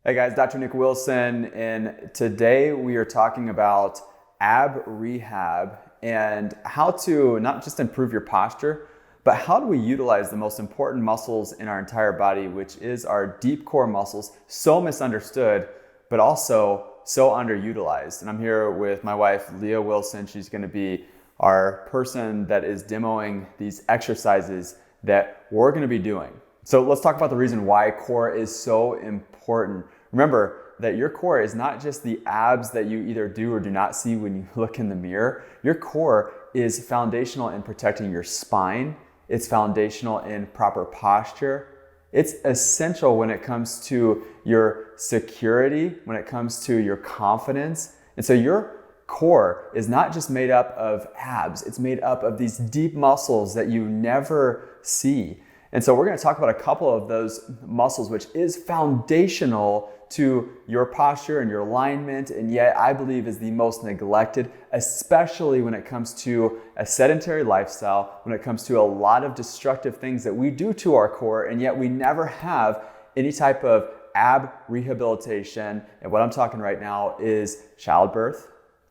Hey guys, Dr. Nick Wilson, and today we are talking about ab rehab and how to not just improve your posture, but how do we utilize the most important muscles in our entire body, which is our deep core muscles, so misunderstood, but also so underutilized. And I'm here with my wife, Leah Wilson. She's going to be our person that is demoing these exercises that we're going to be doing. So let's talk about the reason why core is so important. Remember that your core is not just the abs that you either do or do not see when you look in the mirror. Your core is foundational in protecting your spine. It's foundational in proper posture. It's essential when it comes to your security, when it comes to your confidence. And so your core is not just made up of abs, it's made up of these deep muscles that you never see. And so we're going to talk about a couple of those muscles, which is foundational to your posture and your alignment, and yet I believe is the most neglected, especially when it comes to a sedentary lifestyle, when it comes to a lot of destructive things that we do to our core, and yet we never have any type of ab rehabilitation. And what I'm talking right now is childbirth,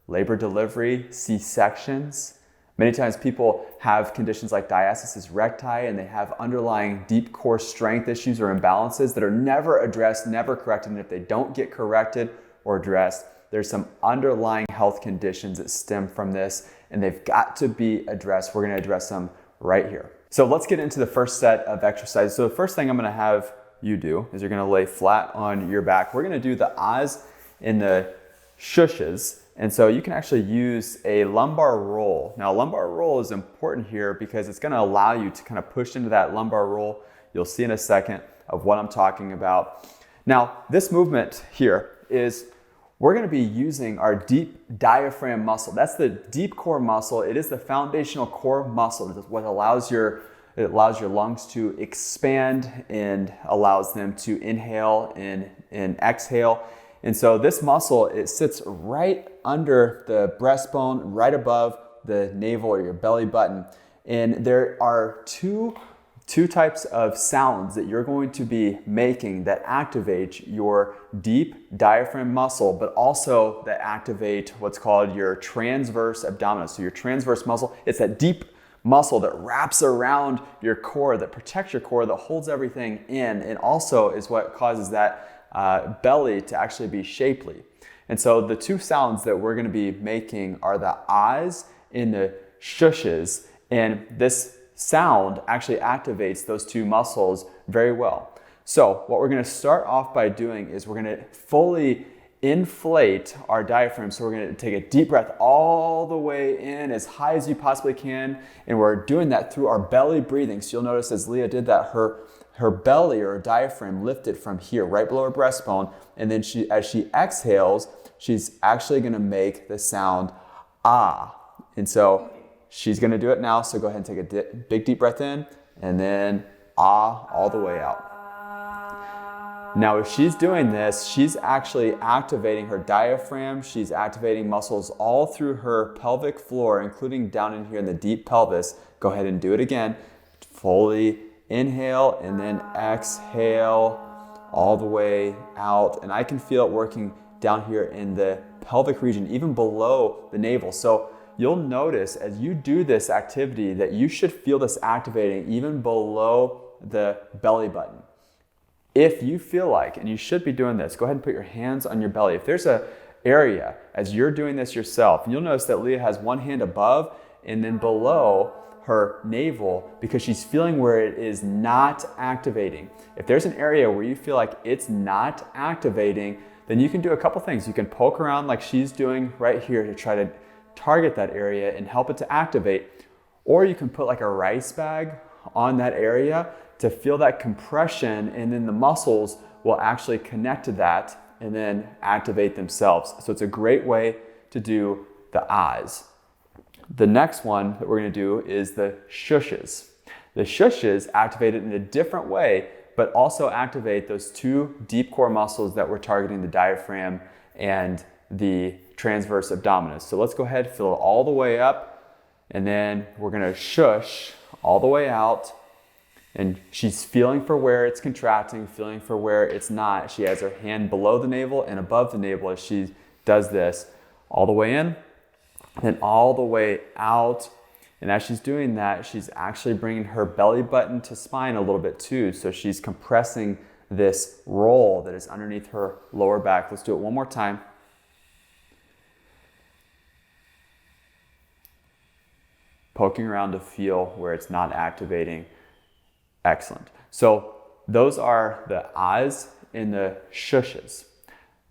labor delivery, C-sections. Many times people have conditions like diastasis recti and they have underlying deep core strength issues or imbalances that are never addressed, never corrected. And if they don't get corrected or addressed, there's some underlying health conditions that stem from this and they've got to be addressed. We're going to address them right here. So let's get into the first set of exercises. So the first thing I'm going to have you do is you're going to lay flat on your back. We're going to do the ahs and the shushes. And so you can actually use a lumbar roll. Now, a lumbar roll is important here because it's going to allow you to kind of push into that lumbar roll. You'll see in a second of what I'm talking about. Now, this movement here is we're going to be using our deep diaphragm muscle. That's the deep core muscle. It is the foundational core muscle. It's what allows your lungs to expand and allows them to inhale and exhale. And so this muscle, it sits right under the breastbone, right above the navel or your belly button. And there are two types of sounds that you're going to be making that activate your deep diaphragm muscle, but also that activate what's called your transverse abdominis. So your transverse muscle, it's that deep muscle that wraps around your core, that protects your core, that holds everything in, and also is what causes that belly to actually be shapely. And so the two sounds that we're going to be making are the ahs and the shushes, and this sound actually activates those two muscles very well. So what we're going to start off by doing is we're going to fully inflate our diaphragm. So we're going to take a deep breath all the way in as high as you possibly can, and we're doing that through our belly breathing. So you'll notice as Leah did that, her belly or her diaphragm lifted from here, right below her breastbone. And then as she exhales, she's actually going to make the sound ah. And so she's going to do it now. So go ahead and take a big deep breath in and then ah all the way out. Now, if she's doing this, she's actually activating her diaphragm. She's activating muscles all through her pelvic floor, including down in here in the deep pelvis. Go ahead and do it again. Fully inhale and then exhale all the way out. And I can feel it working down here in the pelvic region, even below the navel. So you'll notice as you do this activity that you should feel this activating even below the belly button. If you feel like, and you should be doing this, go ahead and put your hands on your belly. If there's an area as you're doing this yourself, and you'll notice that Leah has one hand above and then below her navel because she's feeling where it is not activating. If there's an area where you feel like it's not activating, then you can do a couple things. You can poke around like she's doing right here to try to target that area and help it to activate. Or you can put like a rice bag on that area to feel that compression, and then the muscles will actually connect to that and then activate themselves. So it's a great way to do the ahs. The next one that we're going to do is the shushes. The shushes activate it in a different way, but also activate those two deep core muscles that we're targeting, the diaphragm and the transverse abdominis. So let's go ahead, fill it all the way up, and then we're going to shush all the way out. And she's feeling for where it's contracting, feeling for where it's not. She has her hand below the navel and above the navel as she does this. All the way in, then all the way out. And as she's doing that, she's actually bringing her belly button to spine a little bit too. So she's compressing this roll that is underneath her lower back. Let's do it one more time. Poking around to feel where it's not activating. Excellent. So those are the ahs and the shushes.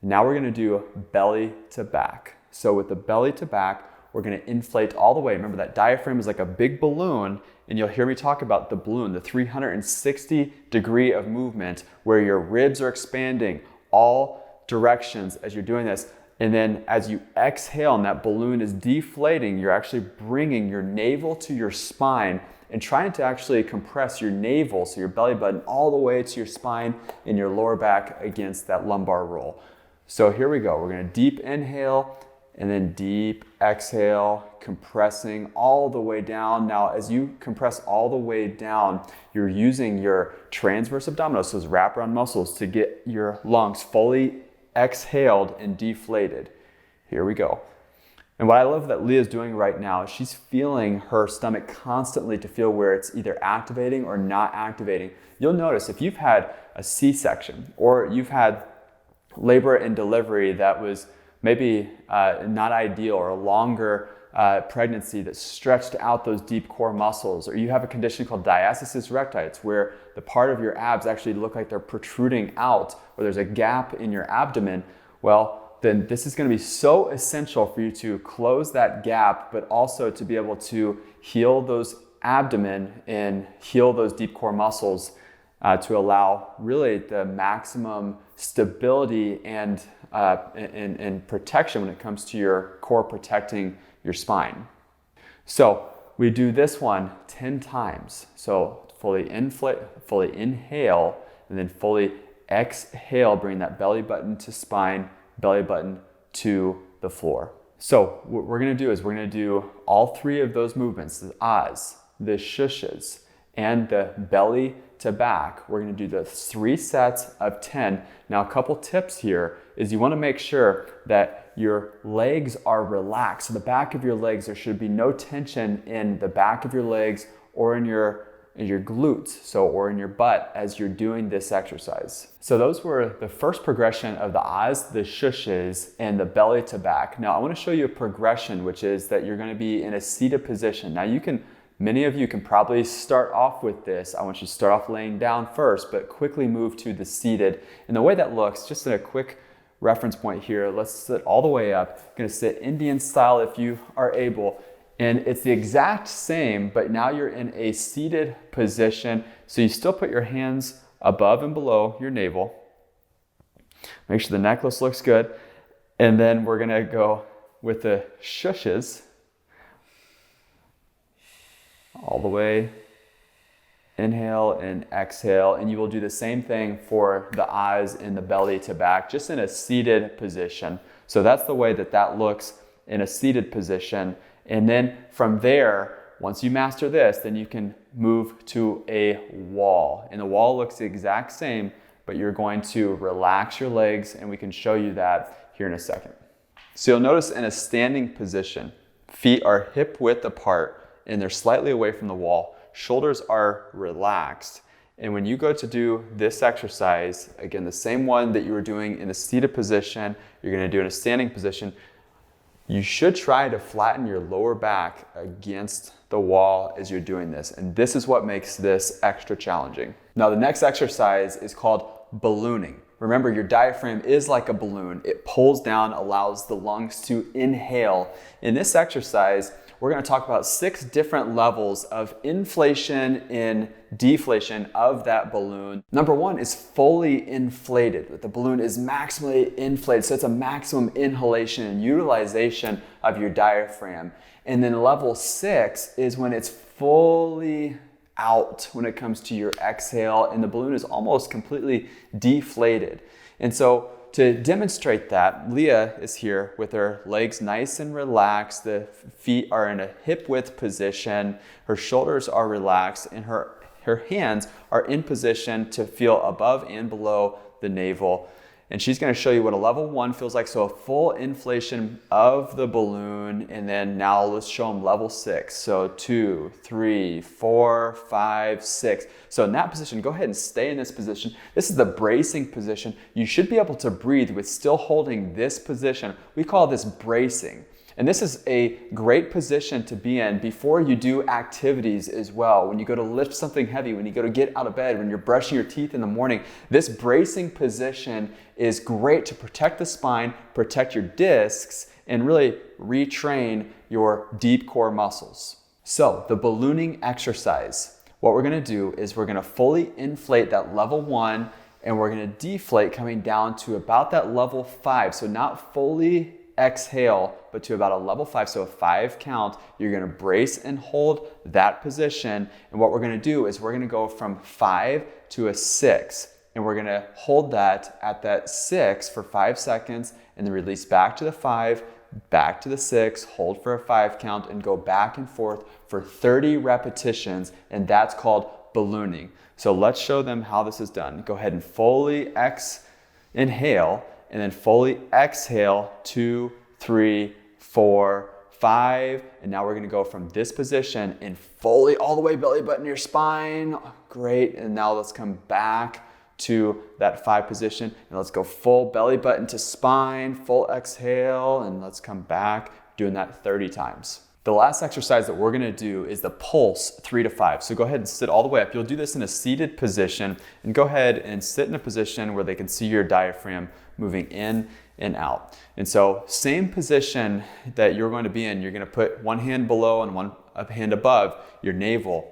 Now we're going to do belly to back. So with the belly to back, we're going to inflate all the way. Remember that diaphragm is like a big balloon, and you'll hear me talk about the balloon, the 360 degree of movement where your ribs are expanding all directions as you're doing this. And then as you exhale and that balloon is deflating, you're actually bringing your navel to your spine and trying to actually compress your navel, so your belly button, all the way to your spine and your lower back against that lumbar roll. So here we go. We're going to deep inhale and then deep exhale, compressing all the way down. Now, as you compress all the way down, you're using your transverse abdominals, those wraparound muscles, to get your lungs fully exhaled and deflated. Here we go. And what I love that Leah's doing right now is she's feeling her stomach constantly to feel where it's either activating or not activating. You'll notice if you've had a C-section or you've had labor and delivery that was maybe not ideal, or a longer pregnancy that stretched out those deep core muscles, or you have a condition called diastasis recti, it's where the part of your abs actually look like they're protruding out, or there's a gap in your abdomen, well, then this is going to be so essential for you to close that gap, but also to be able to heal those abdomen and heal those deep core muscles to allow really the maximum stability and protection when it comes to your core protecting your spine. So we do this one 10 times. So fully inhale, and then fully exhale, bring that belly button to spine, belly button to the floor. So what we're going to do is we're going to do all three of those movements, the ahs, the shushes, and the belly to back. We're going to do the 3 sets of 10. Now, a couple tips here is you want to make sure that your legs are relaxed. So the back of your legs, there should be no tension in the back of your legs or in your glutes, or in your butt as you're doing this exercise. So those were the first progression of the ahs, the shushes, and the belly to back. Now I want to show you a progression, which is that you're going to be in a seated position. Now many of you can probably start off with this. I want you to start off laying down first, but quickly move to the seated. And the way that looks, just in a quick reference point here, let's sit all the way up. You're going to sit Indian style if you are able. And it's the exact same, but now you're in a seated position. So you still put your hands above and below your navel. Make sure the necklace looks good. And then we're going to go with the shushes. All the way, inhale and exhale, and you will do the same thing for the ahs and the belly to back, just in a seated position. So that's the way that looks in a seated position. And then from there, once you master this, then you can move to a wall. And the wall looks the exact same, but you're going to relax your legs, and we can show you that here in a second. So you'll notice in a standing position, feet are hip width apart, and they're slightly away from the wall. Shoulders are relaxed. And when you go to do this exercise, again, the same one that you were doing in a seated position, you're going to do in a standing position, you should try to flatten your lower back against the wall as you're doing this. And this is what makes this extra challenging. Now, the next exercise is called ballooning. Remember, your diaphragm is like a balloon. It pulls down, allows the lungs to inhale. In this exercise, we're going to talk about 6 different levels of inflation and deflation of that balloon. Number 1 is fully inflated. The balloon is maximally inflated, so it's a maximum inhalation and utilization of your diaphragm. And then level 6 is when it's fully out when it comes to your exhale, and the balloon is almost completely deflated. And so to demonstrate that, Leah is here with her legs nice and relaxed. The feet are in a hip width position. Her shoulders are relaxed, and her Her hands are in position to feel above and below the navel. And she's going to show you what a level 1 feels like. So a full inflation of the balloon. And then now let's show them level 6. So 2, 3, 4, 5, 6. So in that position, go ahead and stay in this position. This is the bracing position. You should be able to breathe with still holding this position. We call this bracing. And this is a great position to be in before you do activities as well. When you go to lift something heavy, when you go to get out of bed, when you're brushing your teeth in the morning, this bracing position is great to protect the spine, protect your discs, and really retrain your deep core muscles. So the ballooning exercise, what we're gonna do is we're gonna fully inflate that level 1, and we're gonna deflate coming down to about that level 5. So not fully exhale, but to about a level 5. So a 5 count, you're gonna brace and hold that position. And what we're gonna do is we're gonna go from 5 to a 6. And we're gonna hold that at that 6 for 5 seconds and then release back to the 5, back to the 6, hold for a 5 count and go back and forth for 30 repetitions. And that's called ballooning. So let's show them how this is done. Go ahead and fully inhale, and then fully exhale, 2, 3, 4, 5. And now we're gonna go from this position and fully all the way belly button to your spine. Great, and now let's come back to that 5 position. And let's go full belly button to spine, full exhale, and let's come back, doing that 30 times. The last exercise that we're gonna do is the pulse 3 to 5. So go ahead and sit all the way up. You'll do this in a seated position, and go ahead and sit in a position where they can see your diaphragm moving in and out. And so same position that you're going to be in, you're gonna put one hand below and one hand above your navel.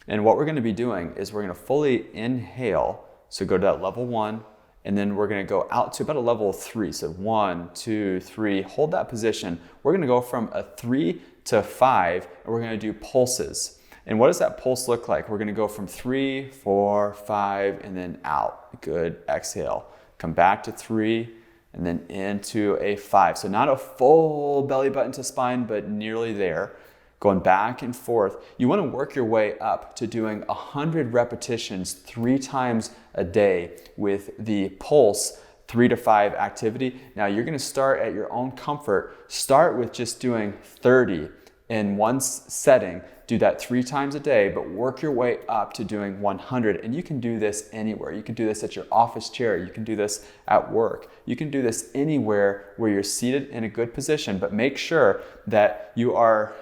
And what we're gonna be doing is we're gonna fully inhale. So go to that level 1, and then we're gonna go out to about a level 3. So 1, 2, 3, hold that position. We're gonna go from a 3 to 5, and we're gonna do pulses. And what does that pulse look like? We're gonna go from 3, 4, 5, and then out. Good, exhale. Come back to 3, and then into a 5. So not a full belly button to spine, but nearly there. Going back and forth. You wanna work your way up to doing 100 repetitions 3 times a day with the pulse 3 to 5 activity. Now you're gonna start at your own comfort. Start with just doing 30 in one setting. Do that 3 times a day, but work your way up to doing 100. And you can do this anywhere. You can do this at your office chair. You can do this at work. You can do this anywhere where you're seated in a good position, but make sure that you are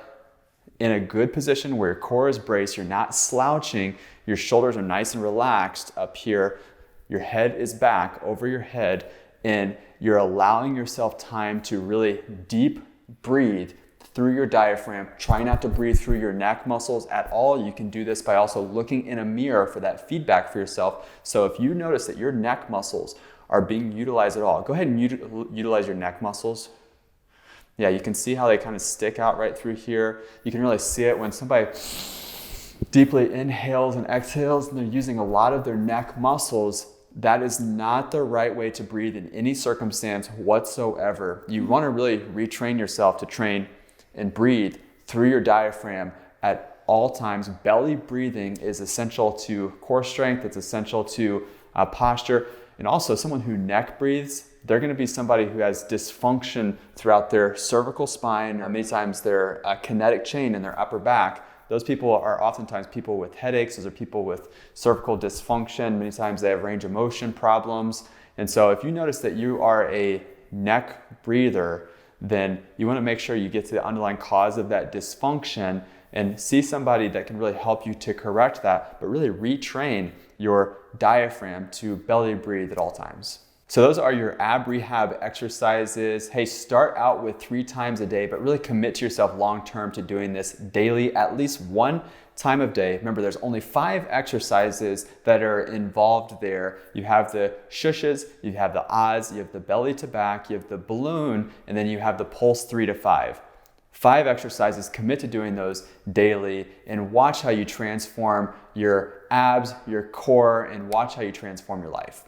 in a good position where your core is braced, you're not slouching, your shoulders are nice and relaxed up here, your head is back over your head, and you're allowing yourself time to really deep breathe through your diaphragm. Try not to breathe through your neck muscles at all. You can do this by also looking in a mirror for that feedback for yourself. So if you notice that your neck muscles are being utilized at all, go ahead and utilize your neck muscles. Yeah, you can see how they kind of stick out right through here. You can really see it when somebody deeply inhales and exhales and they're using a lot of their neck muscles. That is not the right way to breathe in any circumstance whatsoever. You want to really retrain yourself to train and breathe through your diaphragm at all times. Belly breathing is essential to core strength. It's essential to posture. And also someone who neck breathes, they're going to be somebody who has dysfunction throughout their cervical spine, or many times their kinetic chain in their upper back. Those people are oftentimes people with headaches. Those are people with cervical dysfunction. Many times they have range of motion problems. And so if you notice that you are a neck breather, then you want to make sure you get to the underlying cause of that dysfunction and see somebody that can really help you to correct that, but really retrain your diaphragm to belly breathe at all times. So those are your ab rehab exercises. Hey, start out with 3 times a day, but really commit to yourself long-term to doing this daily, at least 1 time of day. Remember, there's only 5 exercises that are involved there. You have the shushes, you have the ahs, you have the belly to back, you have the balloon, and then you have the pulse 3 to 5. 5 exercises, commit to doing those daily, and watch how you transform your abs, your core, and watch how you transform your life.